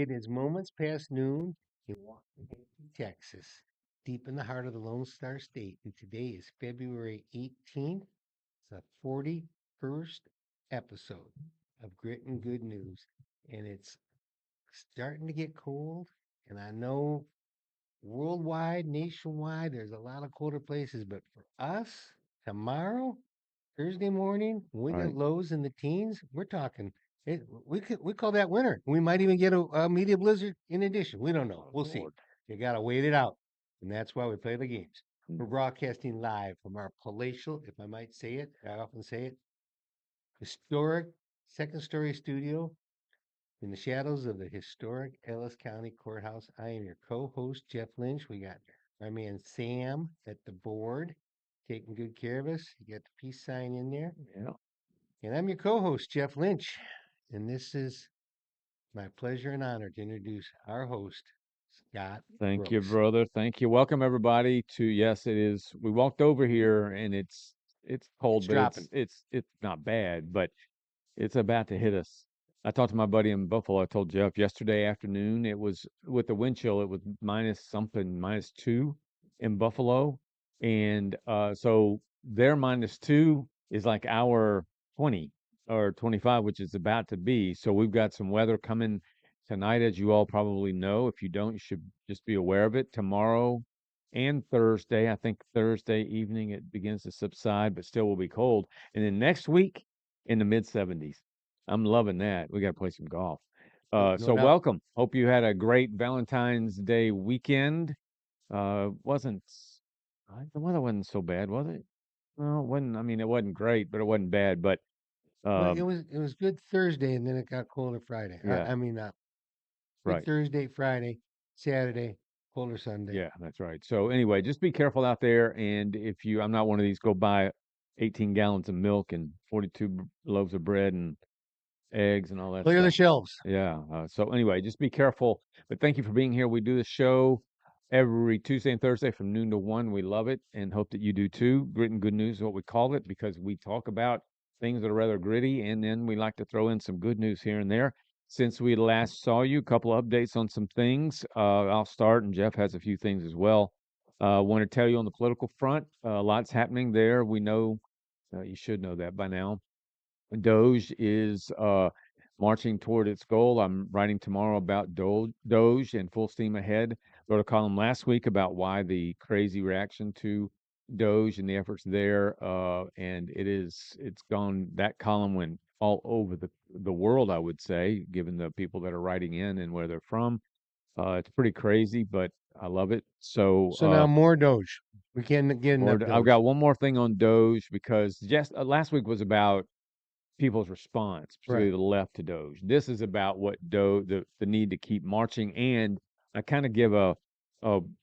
It is moments past noon in Washington, Texas, deep in the heart of the Lone Star State. And today is February 18th. It's the 41st episode of Grit and Good News. And it's starting to get cold. And I know worldwide, nationwide, there's a lot of colder places. But for us, tomorrow, Thursday morning, when we get Right. lows in the teens, we're talking. We call that winter. We might even get a media blizzard in addition. We don't know. Oh, We'll see. Lord. You got to wait it out, and that's why we play the games. Mm. We're broadcasting live from our palatial, if I might say it, I often say it, historic second-story studio in the shadows of the historic Ellis County Courthouse. I am your co-host Jeff Lynch. We got my man Sam at the board, taking good care of us. You got the peace sign in there. Yeah. And I'm your co host, Jeff Lynch. And this is my pleasure and honor to introduce our host, Scott Thank you, Brooks. brother. Thank you. Welcome everybody to yes, it is. We walked over here and it's It's cold, but dropping. it's not bad, but it's about to hit us. I talked to my buddy in Buffalo. I told Jeff yesterday afternoon it was with the wind chill, it was minus something, -2 in Buffalo. And so their -2 is like our 20 or 25, which is about to be. So we've got some weather coming tonight, as you all probably know. If you don't, you should just be aware of it. Tomorrow and Thursday, I think Thursday evening it begins to subside, but still will be cold. And then next week in the mid 70s. I'm loving that. We got to play some golf. No So doubt. welcome. Hope you had a great Valentine's Day weekend. Wasn't the weather wasn't so bad, was it? No, it wasn't. I mean, it wasn't great, but it wasn't bad. But Well, um, it was good Thursday, and then it got colder Friday. yeah, Good right. Thursday, Friday, Saturday, colder Sunday. Yeah, that's right. So anyway, just be careful out there. And if you, I'm not one of these, go buy 18 gallons of milk and 42 loaves of bread and eggs and all that Clear the stuff. shelves. Yeah. So anyway, just be careful. But thank you for being here. We do the show every Tuesday and Thursday from noon to 1. We love it and hope that you do too. Grit and Good News is what we call it because we talk about things that are rather gritty and then we like to throw in some good news here and there. Since we last saw you, a couple of updates on some things. I'll start, and Jeff has a few things as well. Want to tell you on the political front, lots happening there. We know, you should know that by now. Doge is marching toward its goal. I'm writing tomorrow about Doge and full steam ahead. Wrote a column last week about why the crazy reaction to Doge and the efforts there. And it's gone. That column went all over the world, I would say, given the people that are writing in and where they're from. It's pretty crazy, but I love it. So So now more Doge. We can't get enough I've Doge. got one more thing on Doge because just last week was about people's response, particularly Right. the left to Doge. This is about what the need to keep marching, and I kind of give a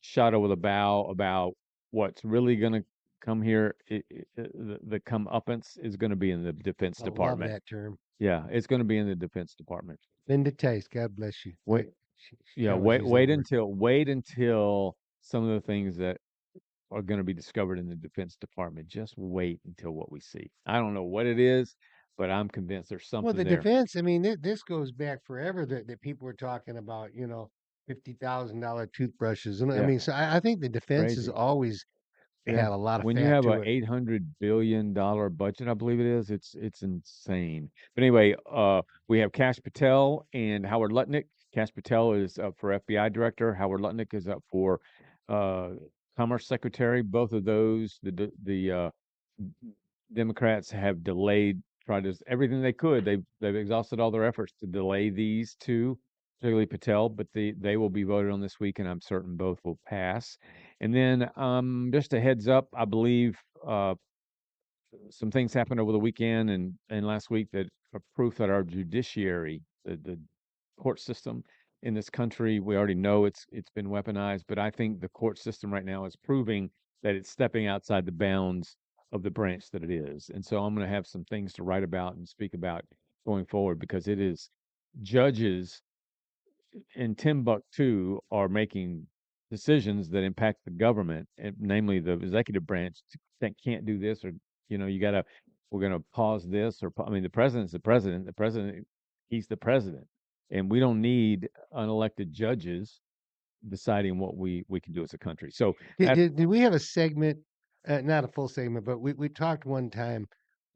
shot over the bow about what's really going to come here. The comeuppance is going to be in the Defense I love Department. that term. Yeah, it's going to be in the Defense Department. Linda Tice, God bless you. Wait, She yeah, always used that word. wait until some of the things that are going to be discovered in the Defense Department. Just wait until what we see. I don't know what it is, but I'm convinced there's Well, something the there. defense, I mean, this goes back forever that people were talking about, $50,000 toothbrushes. And I Yeah, mean, so I think the defense has crazy. always Yeah. had a lot of When you fat have a to it. $800 billion budget, I believe it is, it's insane. But anyway, we have Kash Patel and Howard Lutnick. Kash Patel is up for FBI director. Howard Lutnick is up for uh, Commerce Secretary. Both of those, the Democrats have delayed, tried to everything they could. They've exhausted all their efforts to delay these two, particularly Patel, but they will be voted on this week, and I'm certain both will pass. And then just a heads up, I believe some things happened over the weekend and last week that are proof that our judiciary, the court system in this country, we already know it's been weaponized, but I think the court system right now is proving that it's stepping outside the bounds of the branch that it is. And so I'm going to have some things to write about and speak about going forward because it is judges in Timbuktu are making decisions that impact the government, and namely the executive branch that can't do this or you got to we're going to pause this or I mean the president's the president. The president he's the president. and we don't need unelected judges deciding what we can do as a country. So Did, that, did we have a segment, not a full segment, but we talked one time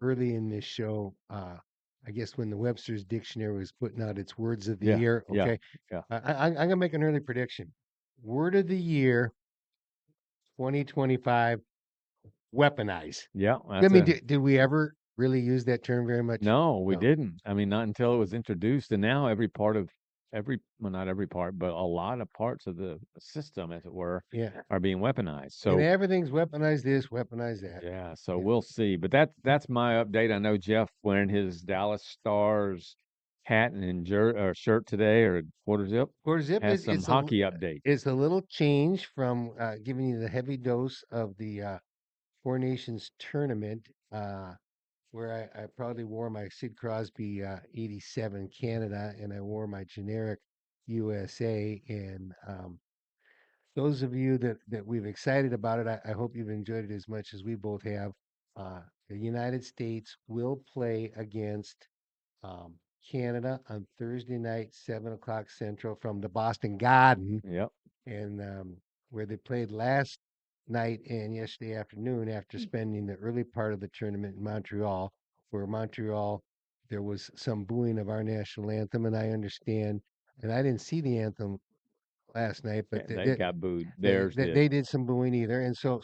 early in this show, I guess when the Webster's Dictionary was putting out its words of the yeah, year. yeah, Okay. yeah, I'm going to make an early prediction. Word of the year 2025, weaponize. yeah. I That's mean, a did we ever really use that term very much? No, we No. didn't. I mean, not until it was introduced, and now every part of well, not every part, but a lot of parts of the system, as it were, Yeah. are being weaponized. And So everything's weaponized this, weaponized that. yeah, so Yeah. we'll see. But that's my update. I know Jeff wearing his Dallas Stars hat and shirt today, or quarter zip, Quarter zip has is some hockey update. it's a little change from giving you the heavy dose of the Four Nations tournament, where I proudly wore my Sid Crosby 87 Canada and I wore my generic USA. And those of you that we've excited about it, I hope you've enjoyed it as much as we both have. The United States will play against um, Canada on Thursday night, 7 o'clock Central, from the Boston Garden, Yep. and where they played last night and yesterday afternoon after spending the early part of the tournament in Montreal, where Montreal there was some booing of our national anthem, and I understand, and I didn't see the anthem last night, Yeah, but they got booed. Theirs did. they did some booing either, and so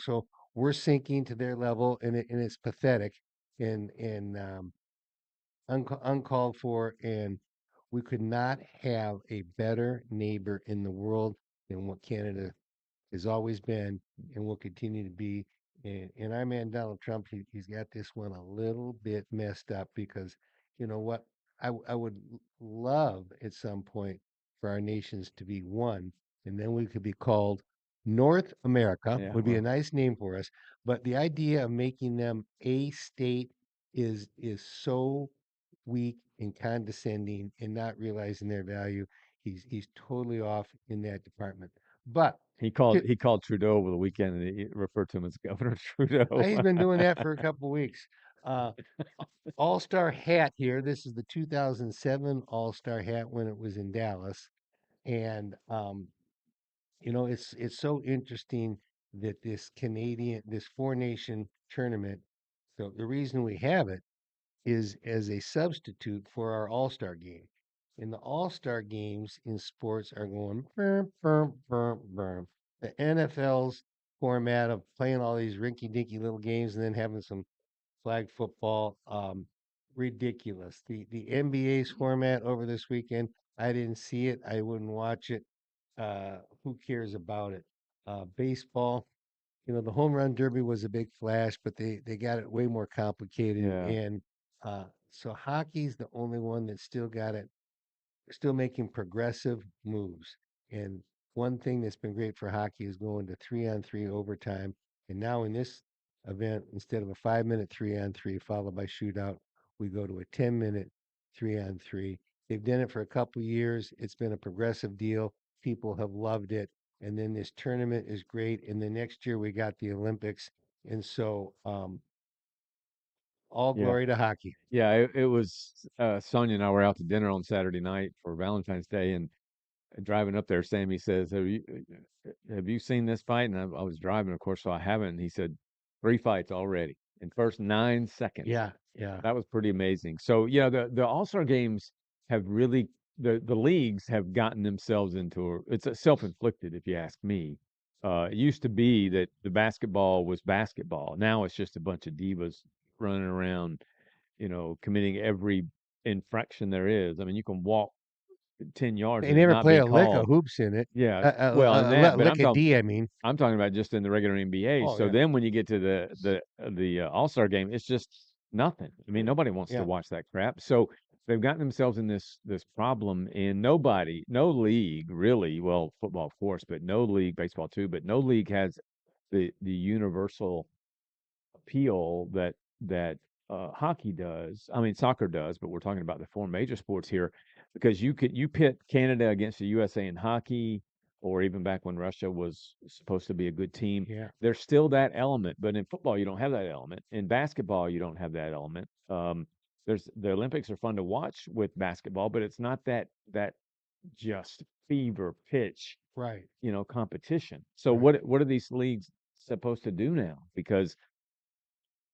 we're sinking to their level, and it's pathetic, and uncalled for, and we could not have a better neighbor in the world than what Canada has always been and will continue to be. And our man Donald Trump, he's got this one a little bit messed up because you know what? I would love at some point for our nations to be one, and then we could be called North America, Yeah, would be a well, nice name for us. But the idea of making them a state is so weak and condescending and not realizing their value. He's totally off in that department. But to, he called Trudeau over the weekend, and he referred to him as Governor Trudeau. he's been doing that for a couple weeks. Uh, All Star hat here. This is the 2007 All Star hat when it was in Dallas, and it's so interesting that this four nation tournament. So the reason we have it is as a substitute for our All Star game. And the All Star games in sports are going burm, burm, burm, burm. The NFL's format of playing all these rinky dinky little games and then having some flag football, ridiculous. The NBA's format over this weekend, I didn't see it. I wouldn't watch it. Who cares about it? Baseball, the home run derby was a big flash, but they got it way more complicated. Yeah, And so hockey's the only one that still got it, still making progressive moves. And one thing that's been great for hockey is going to 3-on-3 overtime. And now in this event, instead of a 5-minute 3-on-3 followed by shootout, we go to a 10-minute 3-on-3. They've done it for a couple years. It's been a progressive deal. People have loved it. And then this tournament is great. And then next year we got the Olympics. And so all yeah. glory to hockey. Yeah, it was Sonia and I were out to dinner on Saturday night for Valentine's Day, and driving up there, Sammy says, have you seen this fight?" And I was driving, of course, so I haven't. And he said, "3 fights already in first 9 seconds." Yeah, yeah. That was pretty amazing. So yeah, the All Star games have really the leagues have gotten themselves into it's a self-inflicted, if you ask me. It used to be that the basketball was basketball. Now it's just a bunch of divas running around, committing every infraction there is. I mean, you can walk 10 yards They and it never not play be a lick of called. hoops in it. Yeah, well, and that, but Lick a D, I mean. I'm talking about just in the regular NBA. Oh, So yeah. then when you get to the All-Star game, it's just nothing. I mean, nobody wants to Yeah. watch that crap. So they've gotten themselves in this problem, and no league really, well, football of course, but no league, baseball too, but no league has the universal appeal that hockey does. I mean, soccer does, but we're talking about the four major sports here because you pit Canada against the USA in hockey, or even back when Russia was supposed to be a good team. Yeah. There's still that element, but in football you don't have that element. In basketball you don't have that element. the Olympics are fun to watch with basketball, but it's not that just fever pitch, Right. competition. So Right. what are these leagues supposed to do now? Because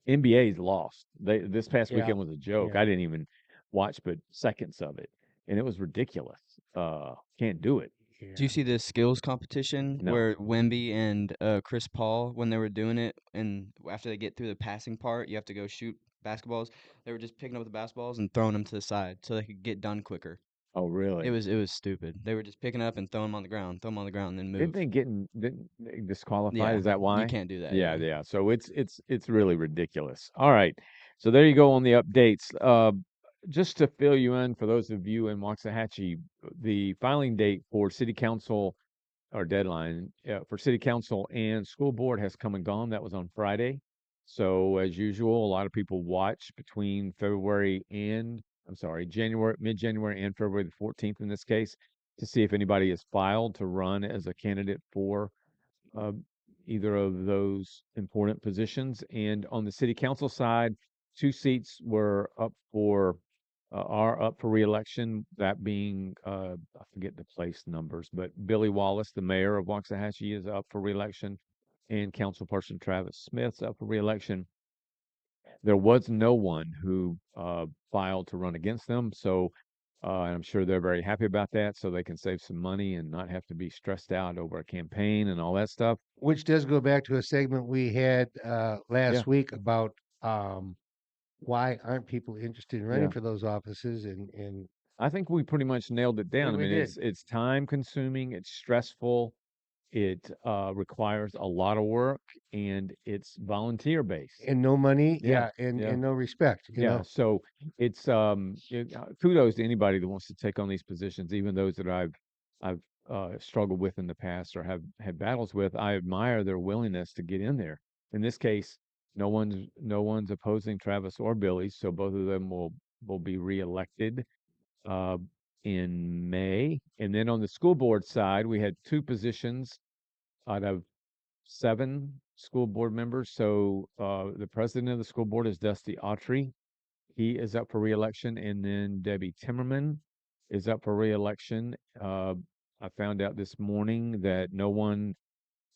NBA's lost. This past Yeah. weekend was a joke. Yeah. I didn't even watch but seconds of it, and it was ridiculous. Can't do it. Do you Yeah. see the skills competition No. where Wemby and Chris Paul, when they were doing it, and after they get through the passing part, you have to go shoot basketballs. They were just picking up the basketballs and throwing them to the side so they could get done quicker. Oh, It really? was it was stupid. They were just picking up and throwing them on the ground, throw them on the ground, and then Didn't move. they didn't they disqualified? Yeah, Is that you why? can't do that. Yeah, Yeah. yeah. So it's really ridiculous. All right. So there you go on the updates. Just to fill you in, for those of you in Waxahachie, the filing date for city council, or deadline, for city council and school board, has come and gone. That was on Friday. So as usual, a lot of people watch between January, mid-January and February the 14th in this case, to see if anybody has filed to run as a candidate for uh, either of those important positions. And on the city council side, two seats are up for reelection. That being, I forget the place numbers, but Billy Wallace, the mayor of Waxahachie, is up for reelection, and Councilperson Travis Smith's up for reelection. There was no one who filed to run against them, so and I'm sure they're very happy about that, so they can save some money and not have to be stressed out over a campaign and all that stuff. Which does go back to a segment we had Yeah, last week about why aren't people interested in running yeah. for those offices, and I think we pretty much nailed it down. I we mean, did. it's time consuming, it's stressful, it requires a lot of work, and it's volunteer based. And no money, Yeah, yeah, and yeah. no respect, Yeah, so it's kudos to anybody that wants to take on these positions, even those that I've struggled with in the past or have had battles with. I admire their willingness to get in there. In this case, no one's opposing Travis or Billy, so both of them will be reelected uh, in May. And then on the school board side, we had two positions out of seven school board members. So the president of the school board is Dusty Autry. He is up for reelection, and then Debbie Timmerman is up for reelection. I found out this morning that no one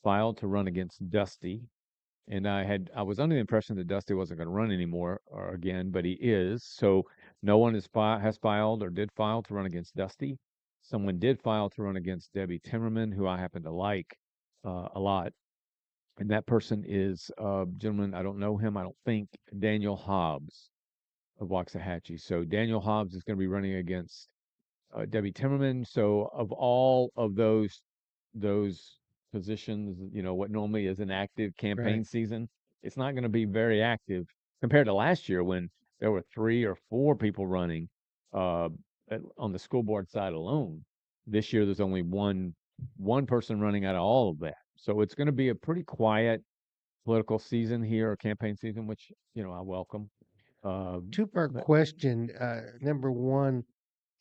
filed to run against Dusty, and I was under the impression that Dusty wasn't going to run anymore or again, but he is. So no one has filed or did file to run against Dusty. Someone did file to run against Debbie Timmerman, who I happen to like a lot, and that person is gentleman. I don't know him. I don't think Daniel Hobbs of Waxahachie. So Daniel Hobbs is going to be running against Debbie Timmerman. So of all of those positions, what normally is an active right. campaign season, it's not going to be very active compared to last year when there were three or four people running uh, on the school board side alone. This year, there's only one person running out of all of that. So it's going to be a pretty quiet political season here, or campaign season, which I welcome. Two-part But question. Number one,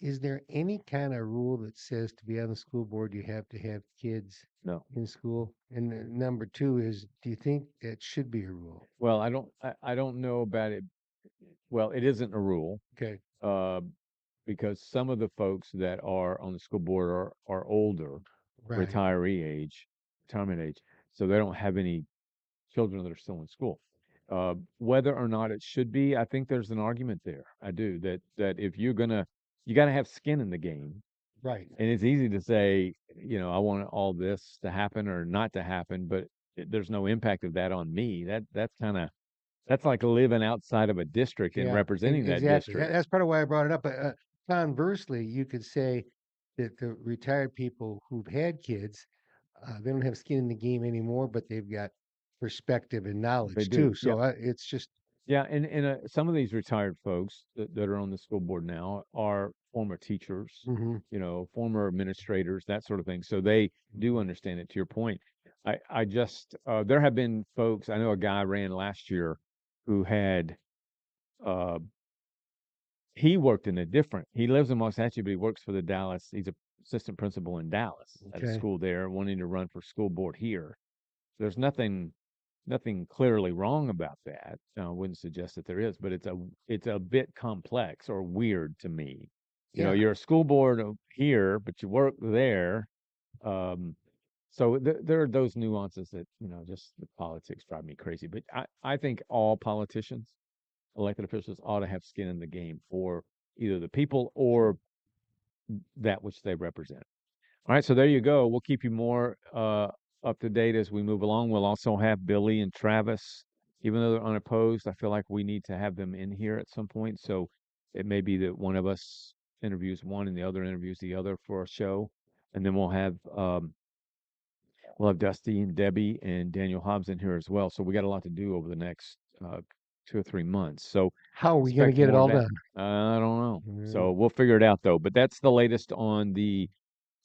is there any kind of rule that says to be on the school board you have to have kids no. in school? And number two is, do you think it should be a rule? Well, I don't know about it. Well, it isn't a rule, Okay. uh, because some of the folks that are on the school board are older, Right. retiree age, retirement age, so they don't have any children that are still in school. Whether or not it should be, I think there's an argument there. I do that if you got to have skin in the game, Right. and it's easy to say, I want all this to happen or not to happen, but there's no impact of that on me. That's like living outside of a district and Yeah, representing that exactly. district. That's part of why I brought it up. But conversely, you could say that the retired people who've had kids, they don't have skin in the game anymore, but they've got perspective and They knowledge do. too. Yeah. So it's just Yeah. And some of these retired folks that are on the school board now are former teachers, mhm, former administrators, that sort of thing. So they do understand it, to your point. I just, there have been folks, I know a guy ran last year who had, uh, he worked in he lives in Waxahachie, but he works for the Dallas. He's a assistant principal in Dallas at a okay. school there, wanting to run for school board here. There's nothing nothing clearly wrong about that. I wouldn't suggest that there is, but it's a bit complex or weird to me. Yeah. You're a school board here, but you work there. Um, so there are those nuances that, just the politics drive me crazy. But I think all politicians, elected officials, ought to have skin in the game for either the people or that which they represent. All right, so there you go. We'll keep you more up to date as we move along. We'll also have Billy and Travis, even though they're unopposed. I feel like we need to have them in here at some point. So it may be that one of us interviews one and the other interviews the other for a show, and then we'll have Dusty and Debbie and Daniel Hobbs in here as well. So we got a lot to do over the next 2 or 3 months. So How are we going to expect get it more of all that. done? I don't know. Mm, So we'll figure it out though. But that's the latest on the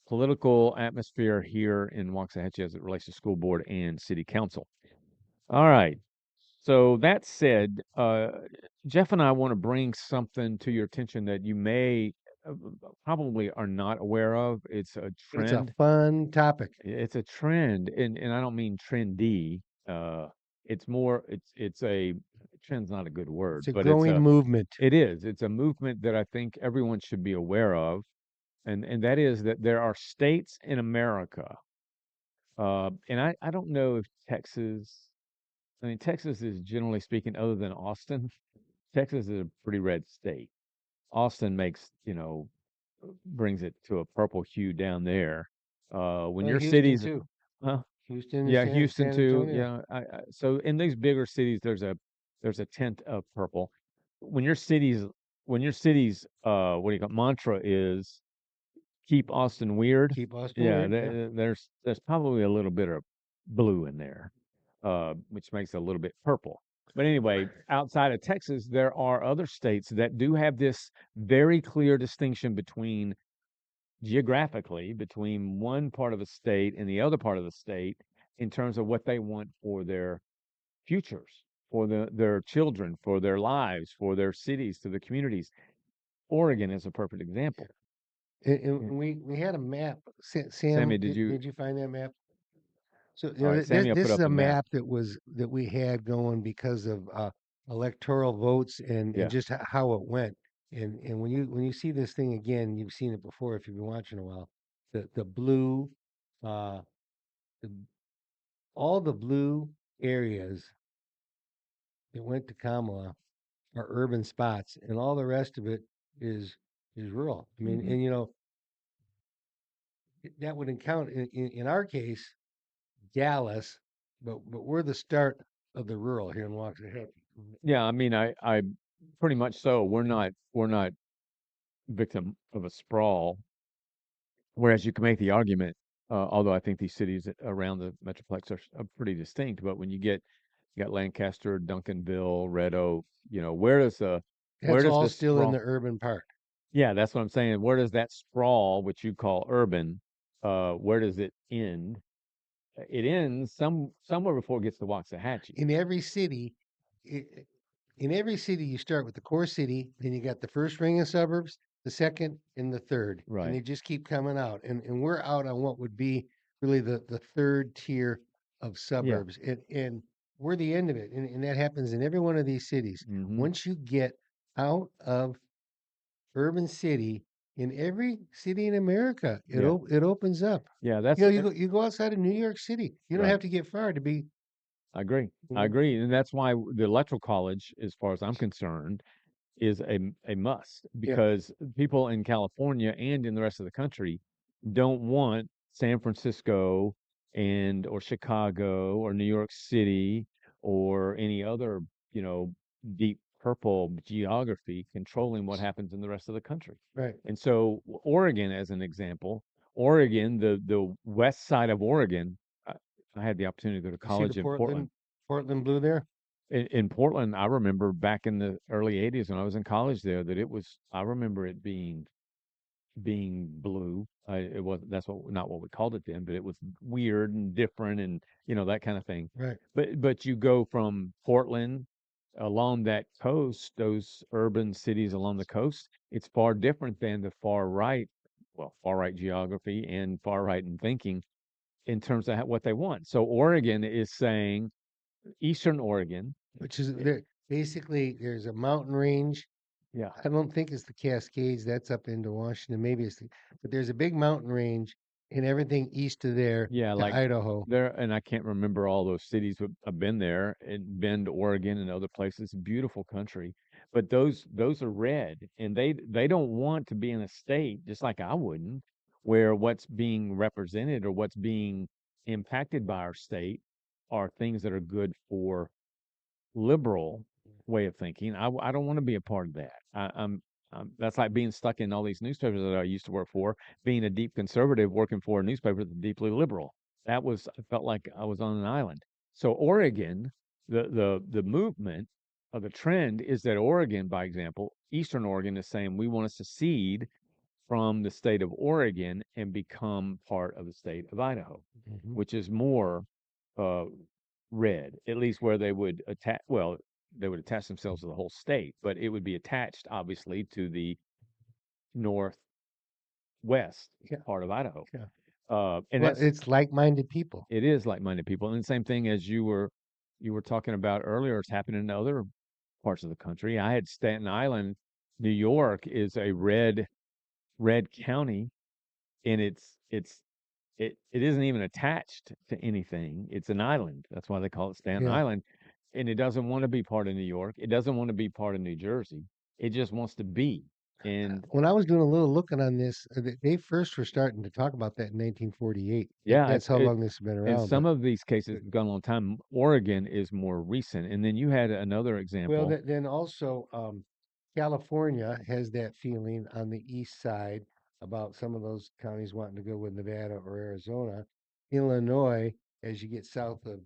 political atmosphere here in Waxahachie as it relates to school board and city council. All right. So that said, Jeff and I want to bring something to your attention that you may probably are not aware of. It's a It's a trend. fun topic. It's a trend, and I don't mean trendy. It's more. It's a trend's not a good word, It's a but growing movement. it is. It's a movement that I think everyone should be aware of, and that is that there are states in America, and I don't know if Texas. I mean, Texas is generally speaking, other than Austin, Texas is a pretty red state. Austin makes brings it to a purple hue down there. When Well, your Houston cities, too. huh? Houston and Yeah, Houston San too. Antonio. Yeah, so in these bigger cities, there's a tint of purple. When your cities, when your cities, what do you call mantra is keep Austin weird. Keep Austin Yeah, weird. Yeah. there's probably a little bit of blue in there, which makes it a little bit purple. But anyway, outside of Texas, there are other states that do have this very clear distinction between geographically between one part of the state and the other part of the state in terms of what they want for their futures, for their children, for their lives, for their cities, to the communities. Oregon is a perfect example. And Yeah. we had a map. Sam, Sammy, did you? did you find that map? So All right, this Sammy, will put this is up a the map. map that we had going because of electoral votes and Yeah. just how it went. And when you see this thing again, you've seen it before if you've been watching a while. The blue, uh, the, all the blue areas that went to Kamala are urban spots, and all the rest of it is rural. I mean, Hmm. and that would count in our case Dallas, but we're the start of the rural here in Waxahachie. Yeah, I mean, I pretty much so. We're not victim of a sprawl. Whereas you can make the argument, although I think these cities around the metroplex are pretty distinct, but when you got Lancaster, Duncanville, Red Oak, where That's does all this still in sprawl? the urban part. Yeah, that's what I'm saying. Where does that sprawl, which you call urban, where does it end? It ends somewhere before it gets to Waxahachie. In every city, i- in every city, you start with the core city, then you got the first ring of suburbs, the second, and the third, and Right. they just keep coming out. And we're out on what would be really the third tier of Yeah. suburbs, and we're the end of it. And that happens in every one of these cities. Hmm. Once you get out of urban city, in every city in America, Yeah. it opens up. Yeah. That's You go outside of New York City. You don't right. have to get far to be. I agree. You I know, agree. And that's why the electoral college, as far as I'm concerned, is a must yeah, because people in California and in the rest of the country don't want San Francisco and or Chicago or New York City or any other, you know, deep purple geography controlling what happens in the rest of the country. right. And so Oregon, as an example, Oregon, the west side of Oregon, I, I had the opportunity to go to You see the college in Portland. Portland blue there. In Portland, I remember back in the early 80s when I was in college there that I remember it being blue. It wasn't, that's what, not what we called it then, but it was weird and different and, that kind of thing. Right. But you go from Portland along that coast, those urban cities along the coast, it's far different than the far right geography and far right in thinking in terms of what they want. So Oregon is saying, Eastern Oregon. which is there. Basically, there's a mountain range. Yeah. I don't think it's the Cascades. That's up into Washington. Maybe it's but there's a big mountain range, and everything east of there Yeah, to like Idaho. there, and I can't remember all those cities, but I've been there and Bend, Oregon, and other places. Beautiful country, but those are red, and they don't want to be in a state, just like I wouldn't, where what's being represented or what's being impacted by our state are things that are good for liberal way of thinking. I don't want to be a part of that. That's like being stuck in all these newspapers that I used to work for, being a deep conservative working for a newspaper that's deeply liberal. I felt like I was on an island. So Oregon, the movement of the trend is that Oregon, by example, Eastern Oregon is saying we want to secede from the state of Oregon and become part of the state of Idaho, Hmm. which is more uh, red, at least where they would attach. Well, they would attach themselves to the whole state, but it would be attached, obviously, to the northwest Yeah, part of Idaho. yeah. And Well, that's it's like-minded people. it is like-minded people, and the same thing as you were talking about earlier. It's happening in other parts of the country. I had Staten Island, New York, is a red county, and it isn't even attached to anything. It's an island. That's why they call it Staten Yeah. Island. And it doesn't want to be part of New York. It doesn't want to be part of New Jersey. It just wants to be. And When I was doing a little looking on this, they first were starting to talk about that in 1948. yeah, That's how long this has been and around. some But of these cases have gone a long time. Oregon is more recent. And then you had another well, example. then also California has that feeling on the east side about some of those counties wanting to go with Nevada or Arizona. Illinois, as you get south of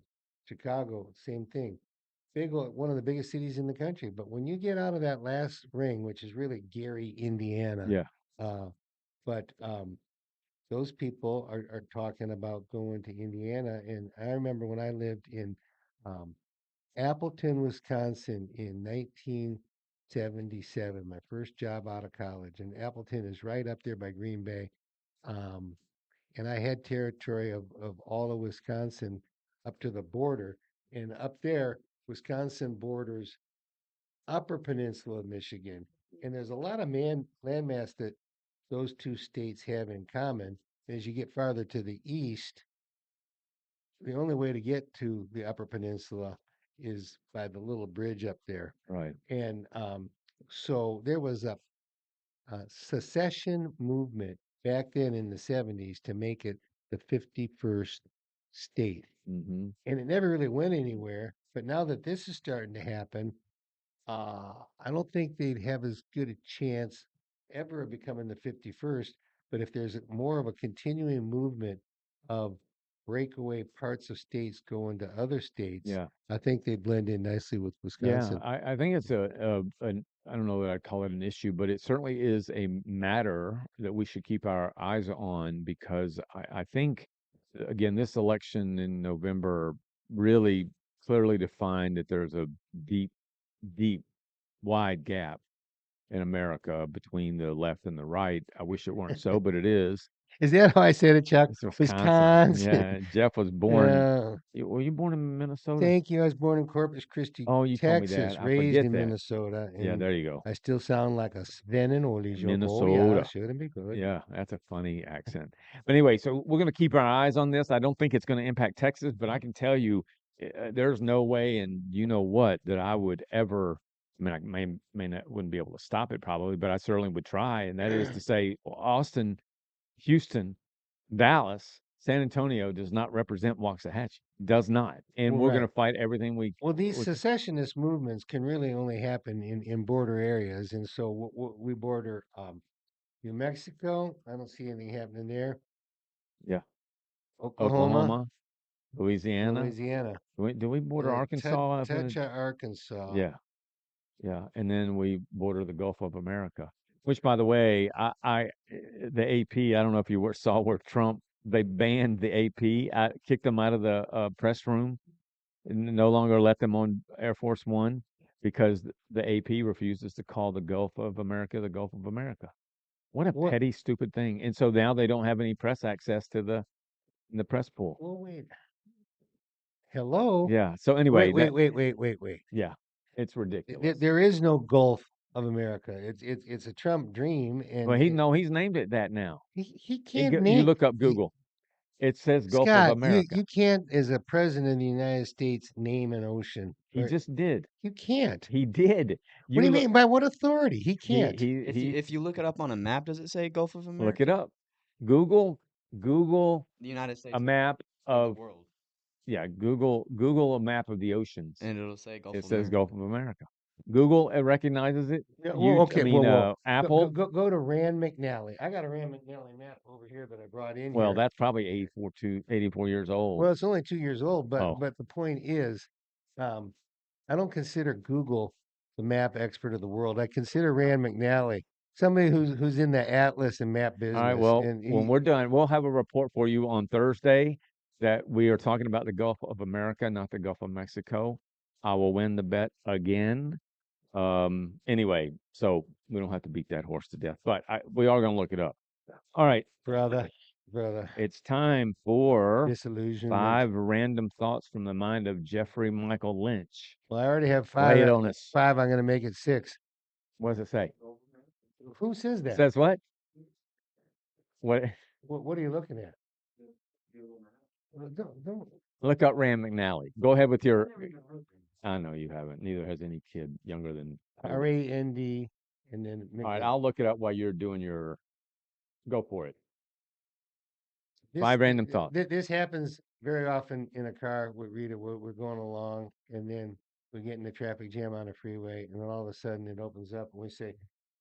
Chicago, same thing. One of the biggest cities in the country. But when you get out of that last ring, which is really Gary, Indiana, Yeah. uh, but those people are talking about going to Indiana. And I remember when I lived in um, Appleton, Wisconsin in 1977, my first job out of college. And Appleton is right up there by Green Bay. Um, and I had territory of all of Wisconsin up to the border. And up there, Wisconsin borders Upper Peninsula of Michigan. And there's a lot of landmass that those two states have in common. As you get farther to the east, the only way to get to the Upper Peninsula is by the little bridge up there. Right. And so there was a secession movement back then in the 70s to make it the 51st state. Hmm. And it never really went anywhere. But now that this is starting to happen, I don't think they'd have as good a chance ever of becoming the 51st. But if there's more of a continuing movement of breakaway parts of states going to other states, Yeah. I think they blend in nicely with Yeah, Wisconsin. I think it's I don't know that I'd call it an issue, but it certainly is a matter that we should keep our eyes on because I think, again, this election in November really clearly defined that there's a deep, deep, wide gap in America between the left and the right. I wish it weren't so, but it is. Is that how I said it, Chuck? It's Wisconsin. Wisconsin. Yeah, Jeff was born. Yeah. Were you born in Minnesota? Thank you. I was born in Corpus Christi, Oh, you told me that. Texas, I raised forget in that. Minnesota, Yeah, and there you go. I still sound like a Sven and Oli joke. Oh yeah, Minnesota. shouldn't be good. Yeah, that's a funny accent. But anyway, so we're going to keep our eyes on this. I don't think it's going to impact Texas, but I can tell you, there's no way, and you know what, that I would ever. I mean, I may not wouldn't be able to stop it probably, but I certainly would try. And that is to say, well, Austin, Houston, Dallas, San Antonio does not represent Waxahachie. Does not, and Well, we're going right. to fight everything Well, these we can. secessionist movements can really only happen in border areas, and so we border New Mexico. I don't see anything happening there. Yeah, Oklahoma, Oklahoma, Louisiana. Louisiana, Do we border Arkansas up in? touch of Arkansas. Yeah. Yeah, and then we border the Gulf of America, which, by the way, the AP. I don't know if you saw where Trump they banned the AP, kicked them out of the press room, and no longer let them on Air Force One because the AP refuses to call the Gulf of America the Gulf of America. What a What? petty, stupid thing! And so now they don't have any press access to the press pool. Well, wait. Hello. Yeah. So anyway, Wait. yeah, it's ridiculous. There is no Gulf of America. It's a Trump dream, Well, and he's named it that now. he can't You name look up Google. It says Gulf of Scott. America. You can't, as a president of the United States, name an ocean. He Or just did. you can't. He did. What do you look, mean? By what authority? He he can't. he If you he if you look it up on a map, does it say Gulf of look it America? up. Google The United States a map or the of world, Google a map of the oceans. and it'll say Gulf It of says America. Gulf of America. Google recognizes it. Yeah, well, okay. Whoa. Apple. Go to Rand McNally. I got a Rand McNally map over here that I brought in Well, here. that's probably 84 years old. Well, it's only 2 years old, Oh. but the point is, um, I don't consider Google the map expert of the world. I consider Rand McNally somebody who's in the atlas and map business. All right. Well, and when we're done, we'll have a report for you on Thursday that we are talking about the Gulf of America, not the Gulf of Mexico. I will win the bet again. Anyway, so we don't have to beat that horse to death, but we are going to look it up. All right, brother, it's time for disillusionment. 5 random thoughts from the mind of Jeffrey Michael Lynch. Well, I already have Lay 5. it on us. 5. I'm going to make it 6. What does it say? Who says that? Says what? What? What are you looking at? Don't. Look up Rand McNally. Go ahead with your. I know you haven't. Neither has any kid younger than RAND and then. All right, I'll look it up while you're doing your. Go for it. 5 random thoughts. This happens very often in a car with Rita. We're going along, and then we get in the traffic jam on a freeway, and then all of a sudden it opens up, and we say,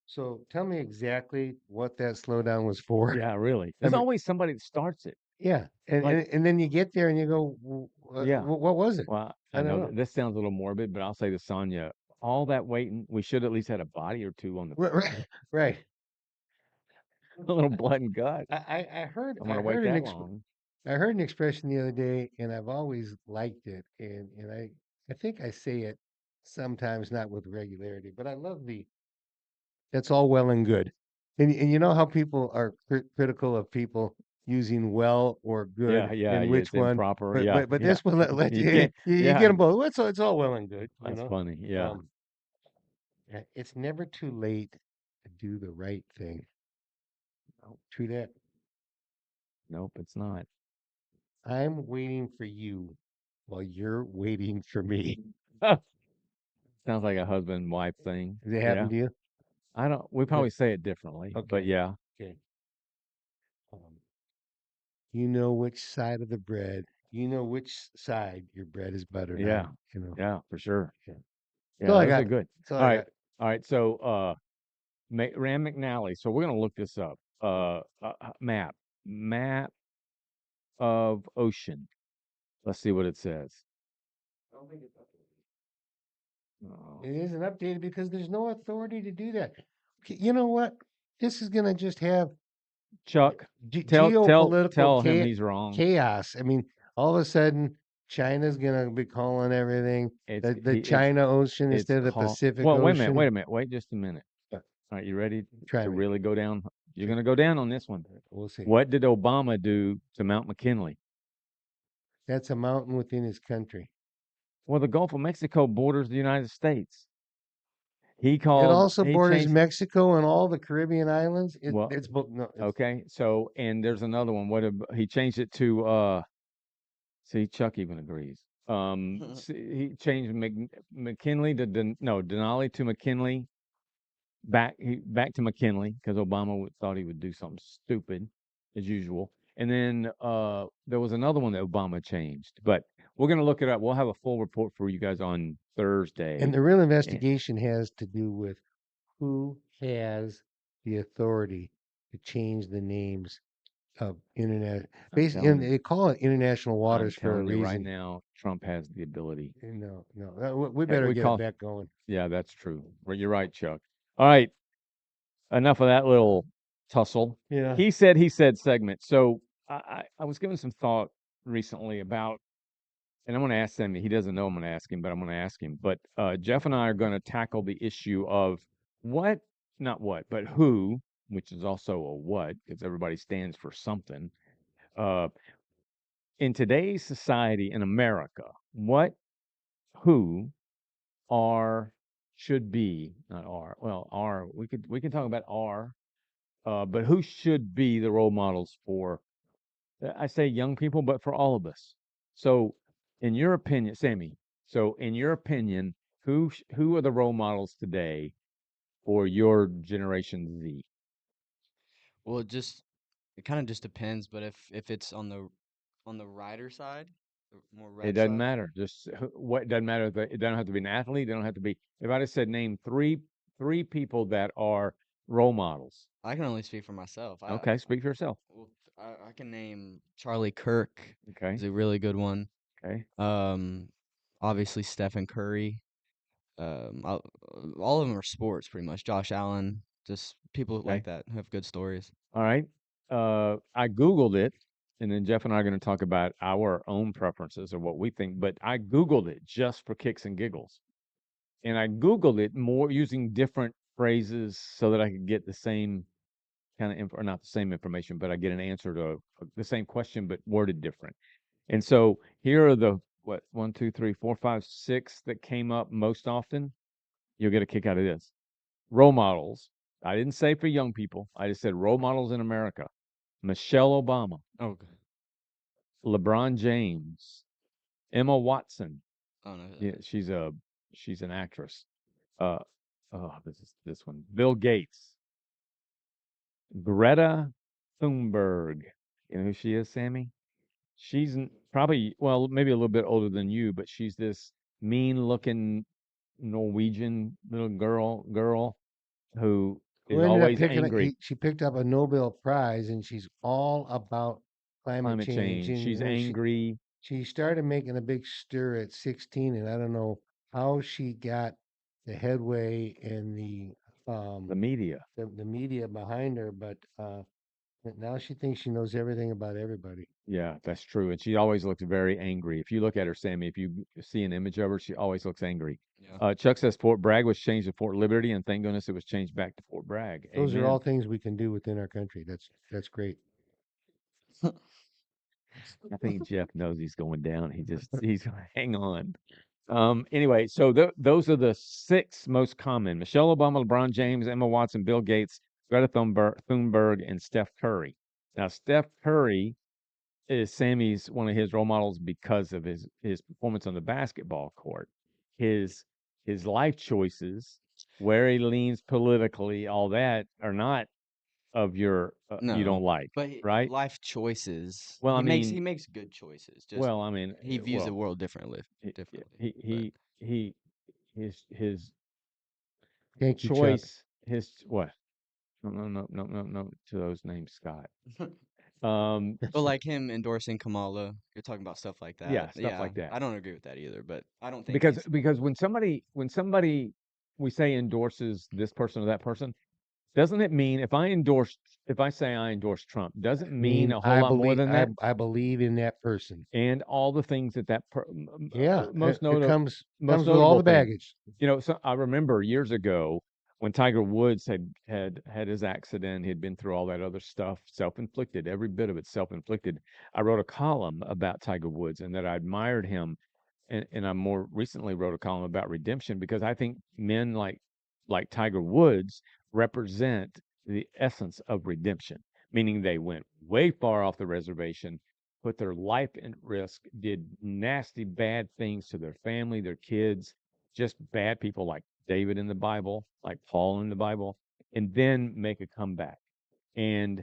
"So tell me exactly what that slowdown was for." Yeah, really. There's always somebody that starts it. Yeah, and then you get there and you go, yeah, what was it? Well, I know this sounds a little morbid, but I'll say to Sonia, all that waiting, we should at least had a body or two on the right. A little blood and guts. I heard. I'm gonna wait that long. I heard an expression the other day, and I've always liked it, and I think I say it sometimes not with regularity, but I love that's all well and good, and you know how people are critical of people using well or good, and which it's one improper. but this one let you get them both. It's all well and good. That's funny. Yeah. It's never too late to do the right thing. True that. Nope, it's not. I'm waiting for you while you're waiting for me. Sounds like a husband and wife thing. Does it happen to you? I don't. We probably say it differently, but yeah. Okay. You know which side of the bread. You know which side your bread is buttered on. You know. Yeah, for sure. Yeah. Yeah, those are good. All right. All right. So, Rand McNally. So we're gonna look this up. Map of ocean. Let's see what it says. It isn't updated because there's no authority to do that. You know what? This is going to just have Chuck. Tell him he's wrong. Chaos. I mean, all of a sudden, China's going to be calling everything the China Ocean instead of the Pacific Ocean. Wait a minute. Wait just a minute. All right, you ready to really go down? You're going to go down on this one. We'll see. What did Obama do to Mount McKinley? That's a mountain within his country. Well, the Gulf of Mexico borders the United States. It also borders Mexico and all the Caribbean islands. Okay. So, and there's another one. He changed it to? See, Chuck even agrees. He changed McKinley to Denali to McKinley. Back to McKinley because Obama thought he would do something stupid as usual. And then there was another one that Obama changed, but we're going to look it up. We'll have a full report for you guys on Thursday. And the real investigation has to do with who has the authority to change the names of internet. Basically, and they call it international waters for a reason. Right now, Trump has the ability. No, we better get it back going. Yeah, that's true. You're right, Chuck. All right, enough of that little tussle. Yeah. He said segment. So I was giving some thought recently about, and I'm going to ask him. He doesn't know I'm going to ask him, but I'm going to ask him. But Jeff and I are going to tackle the issue of not what, but who, which is also a what, because everybody stands for something. In today's society in America, what, who are, should be, not are, well, are, we can talk about are, but who should be the role models for, I say young people, but for all of us. So, in your opinion, Sammy, so in your opinion, who are the role models today for your Generation Z? Well, it kind of just depends, but if it's on the rider side, the more It red doesn't side, matter. Just what doesn't matter. It doesn't have to be an athlete. They don't have to be. If I just said name three people that are role models. I can only speak for myself. Okay, speak for yourself. Well, I can name Charlie Kirk. Okay, He's a really good one. okay, Um, Obviously Stephen Curry. All of them are sports pretty much. Josh Allen, just people okay. like that who have good stories. All right. I Googled it, and then Jeff and I are going to talk about our own preferences or what we think. But I Googled it just for kicks and giggles, and I Googled it more using different phrases so that I could get the same kind of or not the same information, but I get an answer to the same question but worded different. And so here are the what 1, 2, 3, 4, 5, 6 that came up most often. You'll get a kick out of this. Role models. I didn't say for young people. I just said role models in America. Michelle Obama, Oh, LeBron James, Emma Watson. I don't know who Yeah, that is. she's an actress. Uh, oh, this one. Bill Gates, Greta Thunberg. You know who she is, Sammy? She's probably, well, maybe a little bit older than you, but she's this mean-looking Norwegian little girl who Who is ended up always picking up, angry. she picked up a Nobel Prize, and she's all about climate Climate change. change. And She's when angry. she started making a big stir at 16, and I don't know how she got the headway and The um media. the media behind her, but now she thinks she knows everything about everybody. Yeah, that's true. And she always looks very angry. If you look at her, Sammy, if you see an image of her, she always looks angry. Yeah. Chuck says Fort Bragg was changed to Fort Liberty, and thank goodness it was changed back to Fort Bragg. Those are all Amen. things we can do within our country. That's great. I think Jeff knows he's going down. He's going to hang on. Anyway, so those are the six most common: Michelle Obama, LeBron James, Emma Watson, Bill Gates, Greta Thunberg, and Steph Curry. Now, Steph Curry is Sammy's one of his role models because of his performance on the basketball court, his his life choices, where he leans politically, all that are not of your you No, don't like, but right? life choices. Well, I He mean, makes good choices. Just he views the well, world differently. he Differently, he but he, he his Thank you, Chuck. choice, his what? No, to those names, Scott. Um, but like him endorsing Kamala, you're talking about stuff like that. yeah, stuff Yeah, like that. I don't agree with that either. But I don't think Because he's when somebody we say endorses this person or that person, doesn't it mean if I say I endorse Trump, doesn't mean Mean a whole lot more than that? I believe in that person. And all the things Yeah, most it most comes with all notable the thing. baggage. So I remember years ago when Tiger Woods had his accident, he'd been through all that other stuff, self-inflicted, every bit of it self-inflicted. I wrote a column about Tiger Woods and that I admired him, and I more recently wrote a column about redemption because I think men like Tiger Woods represent the essence of redemption, meaning they went way far off the reservation, put their life at risk, did nasty, bad things to their family, their kids, just bad people like David in the Bible, like Paul in the Bible, and then make a comeback. And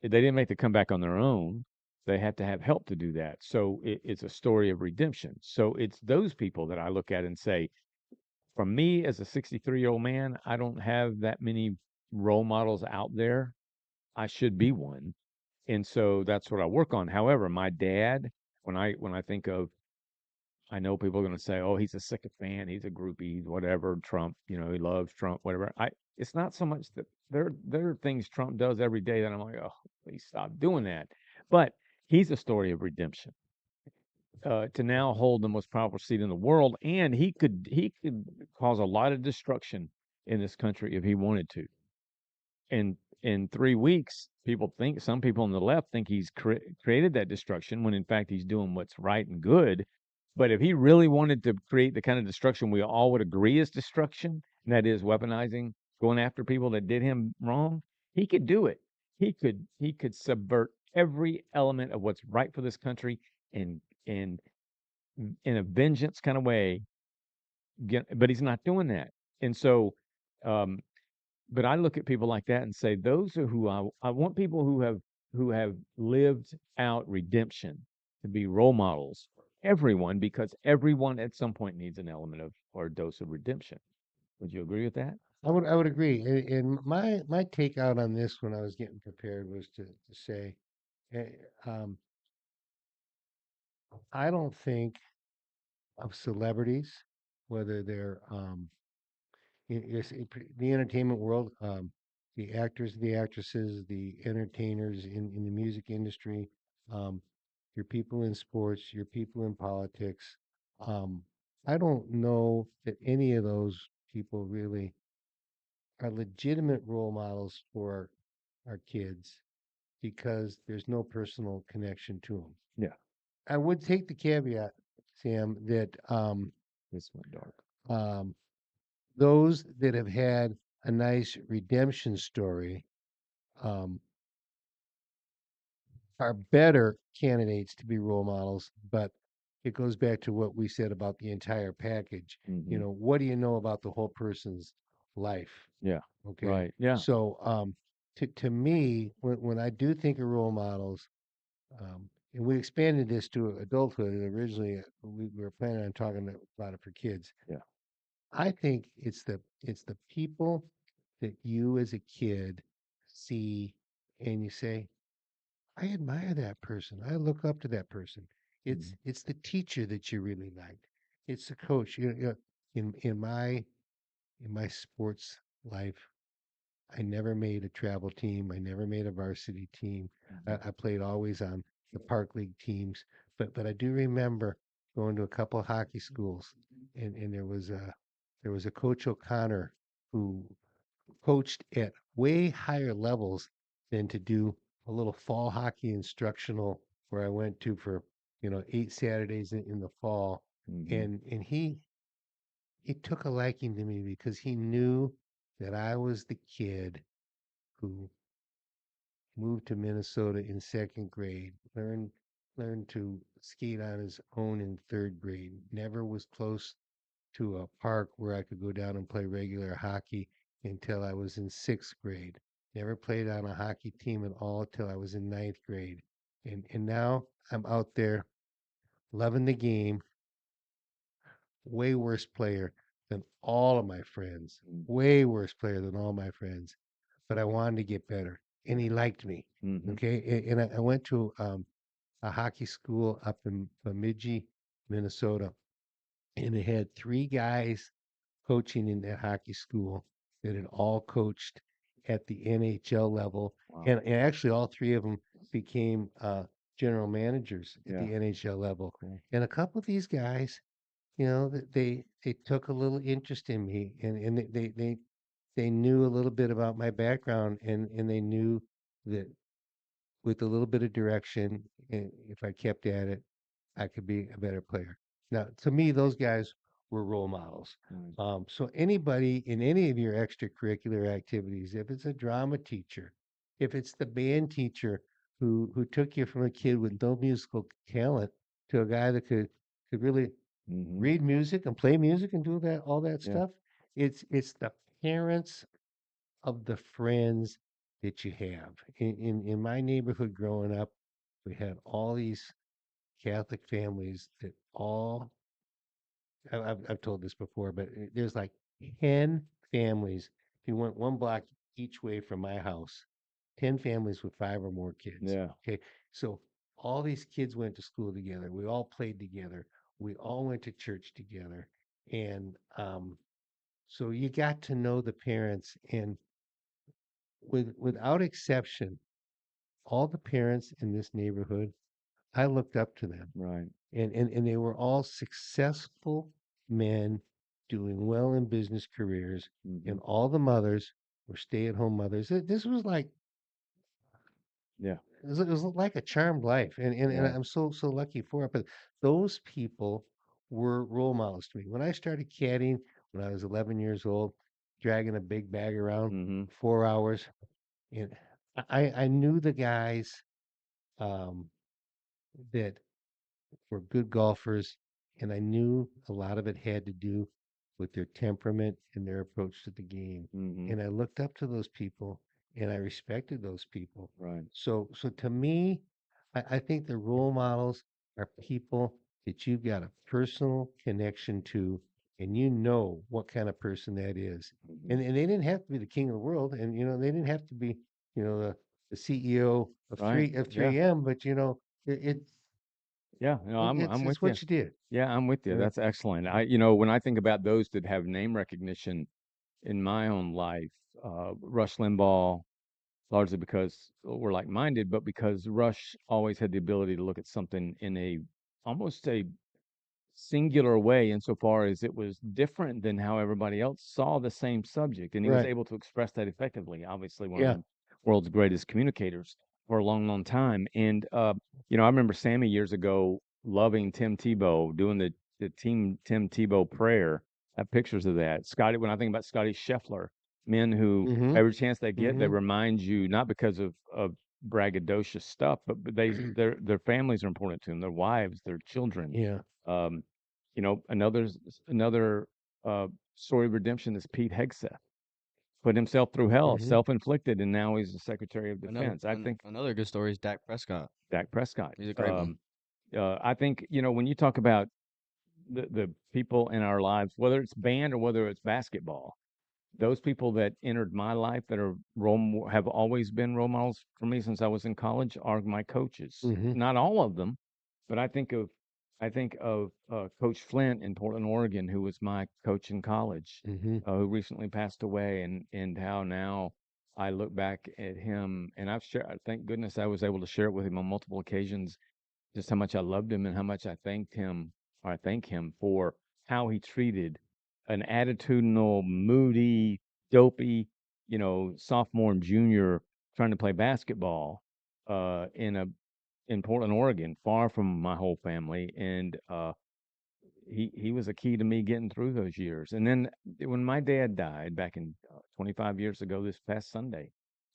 they didn't make the comeback on their own. They had to have help to do that. So it's a story of redemption. So it's those people that I look at and say, for me as a 63-year-old man, I don't have that many role models out there. I should be one. And so that's what I work on. However, my dad, when I think of, I know people are going to say, "Oh, he's a sycophant, he's a groupie, he's whatever, Trump, he loves Trump, whatever." It's not so much that there are things Trump does every day that I'm like, "Oh, please stop doing that." But he's a story of redemption. To now hold the most powerful seat in the world, and he could cause a lot of destruction in this country if he wanted to. And in 3 weeks, some people on the left think he's created that destruction when in fact he's doing what's right and good. But if he really wanted to create the kind of destruction we all would agree is destruction, and that is weaponizing, going after people that did him wrong, he could do it. He could subvert every element of what's right for this country and in a vengeance kind of way. But he's not doing that. And so, um, but I look at people like that and say, those are who I want people who have lived out redemption to be role models for everyone, because everyone at some point needs an element of or a dose of redemption. Would you agree with that? I would agree. And my take out on this when I was getting prepared was to say, eh, um, I don't think of celebrities, whether they're the entertainment world, the actors, the actresses, the entertainers in the music industry, um, your people in sports, your people in politics. Um, I don't know that any of those people really are legitimate role models for our kids because there's no personal connection to them. Yeah. I would take the caveat, Sam, that This went dark. um, those that have had a nice redemption story um, are better candidates to be role models. But it goes back to what we said about the entire package. Hmm. What do you know about the whole person's life? Yeah. Okay. Right. Yeah. So, to me, when I do think of role models, and we expanded this to adulthood. Originally, we were planning on talking about it for kids. Yeah. I think it's the people that you as a kid see and you say, I admire that person. I look up to that person. It's Mhm. it's the teacher that you really liked. It's the coach. In my sports life, I never made a travel team. I never made a varsity team. I, Mhm. I played always on the park league teams. But I do remember going to a couple of hockey schools, and there was a coach O'Connor who coached at way higher levels than to do a little fall hockey instructional where I went to for 8 Saturdays in the fall, Mhm. and he took a liking to me because he knew that I was the kid who moved to Minnesota in second grade, learned to skate on his own in third grade, never was close to a park where I could go down and play regular hockey until I was in sixth grade. Never played on a hockey team at all till I was in ninth grade. And now I'm out there loving the game, way worse player than all of my friends, Mm. way worse player than all my friends. But I wanted to get better, and Yeah. he liked me. Mhm. Okay, and I went to a hockey school up in Bemidji, Minnesota, and it had three guys coaching in that hockey school that had all coached at the NHL level, Wow. and actually all three of them became general managers at Yeah. the NHL level. Cool. And a couple of these guys, they took a little interest in me, and they knew a little bit about my background, and they knew that with a little bit of direction, if I kept at it, I could be a better player. Now, to me, those guys were role models. Right. So anybody in any of your extracurricular activities, if it's a drama teacher, if it's the band teacher who took you from a kid with no musical talent to a guy that could really Mhm. read music and play music and do that all that Yeah. stuff, it's the parents of the friends that you have. In my neighborhood growing up, we had all these Catholic families that all I've told this before, but there's like 10 families. If you went one block each way from my house, 10 families with five or more kids. Yeah. Okay. So all these kids went to school together. We all played together. We all went to church together. And so you got to know the parents. And without exception, all the parents in this neighborhood, I looked up to them. Right. And they were all successful men doing well in business careers, and Mhm. all the mothers were stay-at-home mothers. This was like Yeah. it was like a charmed life, and Yeah. I'm so lucky for it. But those people were role models to me. When I started caddying when I was 11 years old, dragging a big bag around Mm-hmm. 4 hours, and I knew the guys um, that were good golfers, and I knew a lot of it had to do with their temperament and their approach to the game. Mm-hmm. And I looked up to those people, and I respected those people. Right. So to me, I think the role models are people that you've got a personal connection to, and you know what kind of person that is. Mm-hmm. And they didn't have to be the king of the world, and they didn't have to be, the CEO of Right. Yeah. 3M, but Yeah. No, I'm with it's you. what you did. Yeah, I'm with you. Yeah. That's excellent. When I think about those that have name recognition in my own life, Rush Limbaugh, largely because we're like-minded, but because Rush always had the ability to look at something in almost a singular way insofar as it was different than how everybody else saw the same subject. And he was Right. able to express that effectively. Obviously, one of Yeah. the world's greatest communicators for a long, long time. And, I remember Sammy years ago loving Tim Tebow, doing the team Tim Tebow prayer. I have pictures of that. Scotty, when I think about Scotty Scheffler, men who Mm-hmm. every chance they get, they Mm-hmm. remind you not because of braggadocious stuff, but their families are important to them, their wives, their children. Yeah. Um, another uh, story of redemption is Pete Hegseth. Put himself through hell, Mm-hmm. self-inflicted, and now he's the Secretary of Another Defense. I think another good story is Dak Prescott. Dak Prescott. He's a great one. I think when you talk about the people in our lives, whether it's band or whether it's basketball, those people that entered my life that are have always been role models for me since I was in college are my coaches. Mm-hmm. Not all of them, but I think of Coach Flint in Portland, Oregon, who was my coach in college, Mm-hmm. who recently passed away, and how now I look back at him, and I've shared. Thank goodness I was able to share it with him on multiple occasions, just how much I loved him and how much I thanked him, or I thank him for how he treated an attitudinal, moody, dopey, sophomore and junior trying to play basketball in Portland, Oregon, far from my whole family, and he was a key to me getting through those years. And then when my dad died back in 25 years ago, this past Sunday,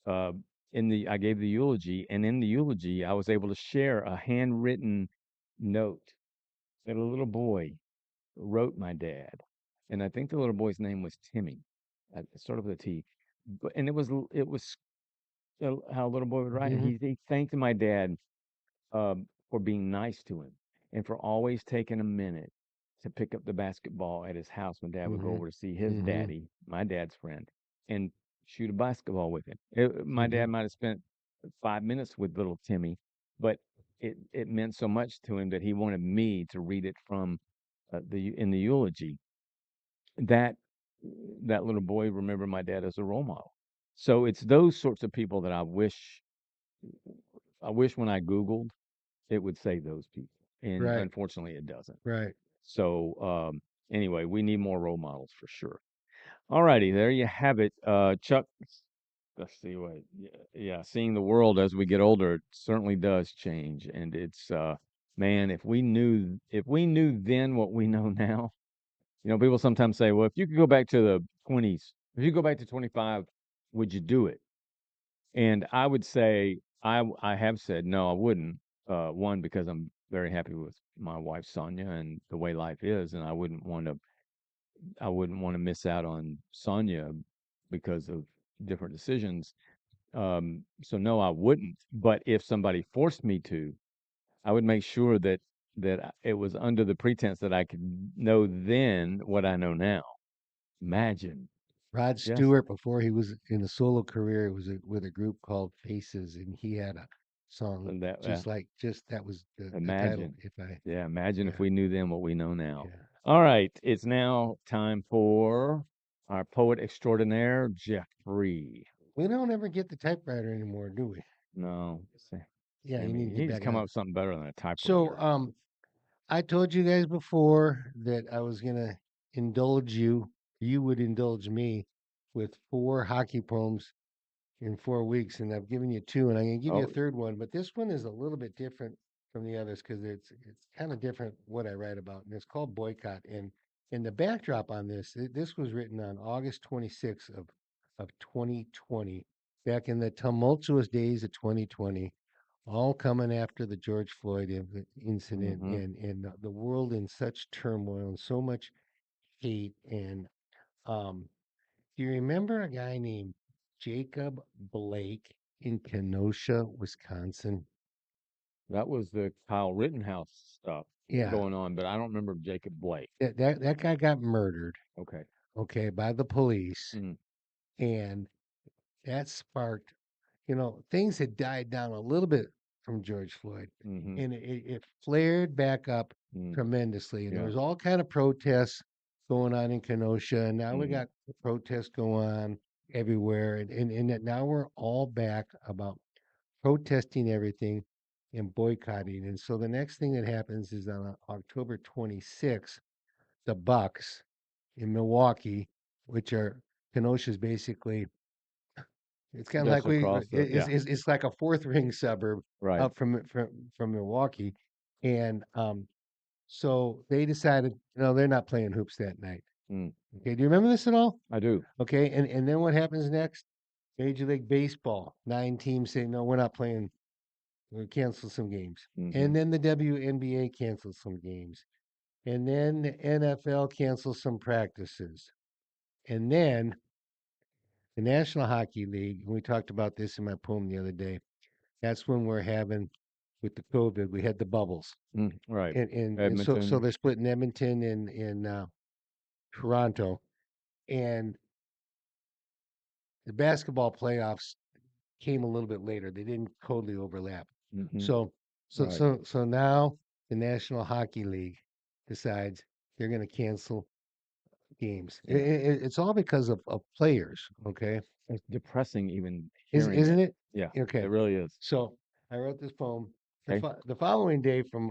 uh, I gave the eulogy, and in the eulogy, I was able to share a handwritten note that a little boy wrote my dad, and I think the little boy's name was Timmy. It started with a T, and it was how a little boy would write, and Mm-hmm. he thanked my dad for being nice to him and for always taking a minute to pick up the basketball at his house when Dad would go Mm-hmm. over to see his Mm-hmm. daddy, my dad's friend, and shoot a basketball with him. My Mm-hmm. dad might have spent 5 minutes with little Timmy, but it meant so much to him that he wanted me to read it from the in the eulogy. That that little boy remembered my dad as a role model. So it's those sorts of people that I wish when I Googled it would say those people. And Right. unfortunately, it doesn't. Right. So, anyway, we need more role models for sure. All righty, there you have it. Chuck, let's see what, yeah, seeing the world as we get older, it certainly does change. And it's, man, if we knew then what we know now, people sometimes say, well, if you could go back to the 20s, if you go back to 25, would you do it? And I would say I have said no, I wouldn't. One because I'm very happy with my wife Sonia and the way life is, and I wouldn't want to miss out on Sonia because of different decisions. So no, I wouldn't. But if somebody forced me to, I would make sure that it was under the pretense that I could know then what I know now. Imagine Rod just Stewart, before he was in a solo career, was with a group called Faces, and he had a song that. just that was the title. Imagine. If I Yeah, imagine if Yeah. we knew then what we know now. Yeah. All right, it's now time for our poet extraordinaire, Jeffrey. We don't ever get the typewriter anymore, do we? No, Yeah, you need Sammy, to get he's back come on. up with something better than a So, typewriter. I told you guys before that I was gonna indulge you. You would indulge me with 4 hockey poems in 4 weeks, and I've given you two, and I'm gonna give you a Oh, third one. But this one is a little bit different from the others because it's kind of different what I write about, and it's called Boycott. And the backdrop on this was written on August 26th of 2020, back in the tumultuous days of 2020, all coming after the George Floyd incident, Mm-hmm. and the world in such turmoil and so much hate. And um, do you remember a guy named Jacob Blake in Kenosha, Wisconsin? That was the Kyle Rittenhouse stuff Yeah, going on, but I don't remember Jacob Blake. that guy got murdered, Okay. okay, by the police, Mm, and that sparked, things had died down a little bit from George Floyd, mm-hmm. and it flared back up Mm, tremendously, and there yeah. was all kind of protests going on in Kenosha, and now we Mm, got protests going on everywhere, and that now we're all back about protesting everything and boycotting. And so the next thing that happens is on October 26th, the Bucks in Milwaukee, which are Kenosha's basically, it's kind of like just across the, yeah, it's like a fourth ring suburb right. out from Milwaukee, and so they decided, they're not playing hoops that night. Mm, Okay, do you remember this at all? I do. Okay, and then what happens next? Major League Baseball, 9 teams say no, we're not playing. We cancel some games, Mm-hmm. and then the WNBA cancels some games, and then the NFL cancels some practices, and then the National Hockey League. And we talked about this in my poem the other day. That's when we're having with the COVID, we had the bubbles, Mm, right. and so Edmonton. they're splitting Edmonton and in Toronto, and the basketball playoffs came a little bit later. They didn't totally overlap. Mm-hmm. So Right. so now the National Hockey League decides they're going to cancel games. Yeah. It's all because of players. Okay, It's depressing even is hearing isn't it. it? Yeah, Okay, it really is. so I wrote this poem Okay. the following day from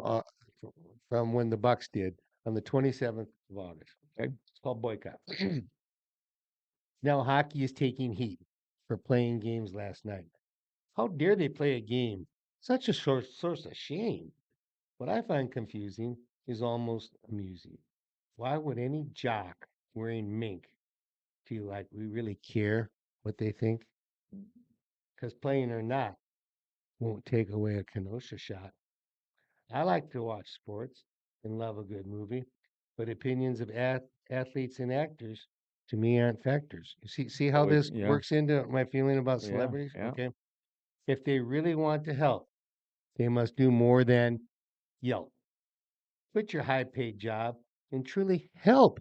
when the Bucks did on the 27th of August. Okay. It's called Boycott. Now hockey is taking heat for playing games last night. How dare they play a game? Such a source of shame. What I find confusing is almost amusing. Why would any jock wearing mink feel like we really care what they think? Because playing or not won't take away a Kenosha shot. I like to watch sports and love a good movie, but opinions of athletes and actors to me aren't factors. You see how Oh, this yeah. works into my feeling about Yeah. celebrities? Yeah. Okay. If they really want to help, they must do more than yelp. Quit your high paid job and truly help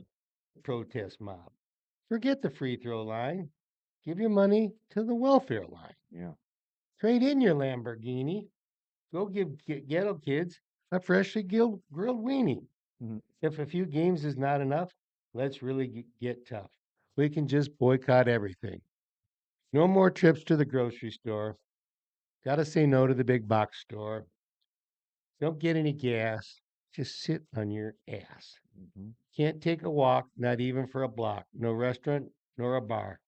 the protest mob. Forget the free throw line. Give your money to the welfare line. Yeah. Trade in your Lamborghini. Go give ghetto kids a freshly grilled weenie. Mhm. If a few games is not enough, let's really get tough. We can just boycott everything. No more trips to the grocery store. Got to say no to the big box store. Don't get any gas. Just sit on your ass. Mhm. Can't take a walk, not even for a block. No restaurant nor a bar.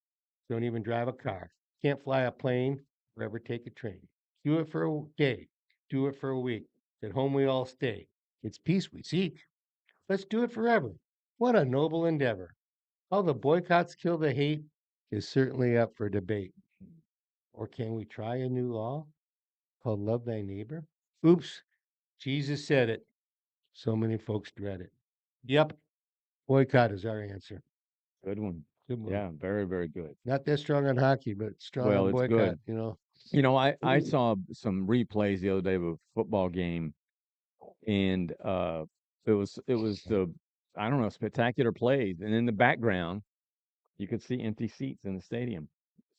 Don't even drive a car. Can't fly a plane or ever take a train. Do it for a day. Do it for a week. At home we all stay. It's peace we seek. Let's do it forever. What a noble endeavor. How the boycotts kill the hate is certainly up for debate. Or can we try a new law called Love Thy Neighbor? Oops, Jesus said it. So many folks dread it. Yep, boycott is our answer. Good one. Good one. Yeah. Very, very good. Not that strong on hockey, but strong Well, on it's boycott, good. I Ooh. saw some replays the other day of a football game, and it was the, I don't know, spectacular plays, and in the background you could see empty seats in the stadium,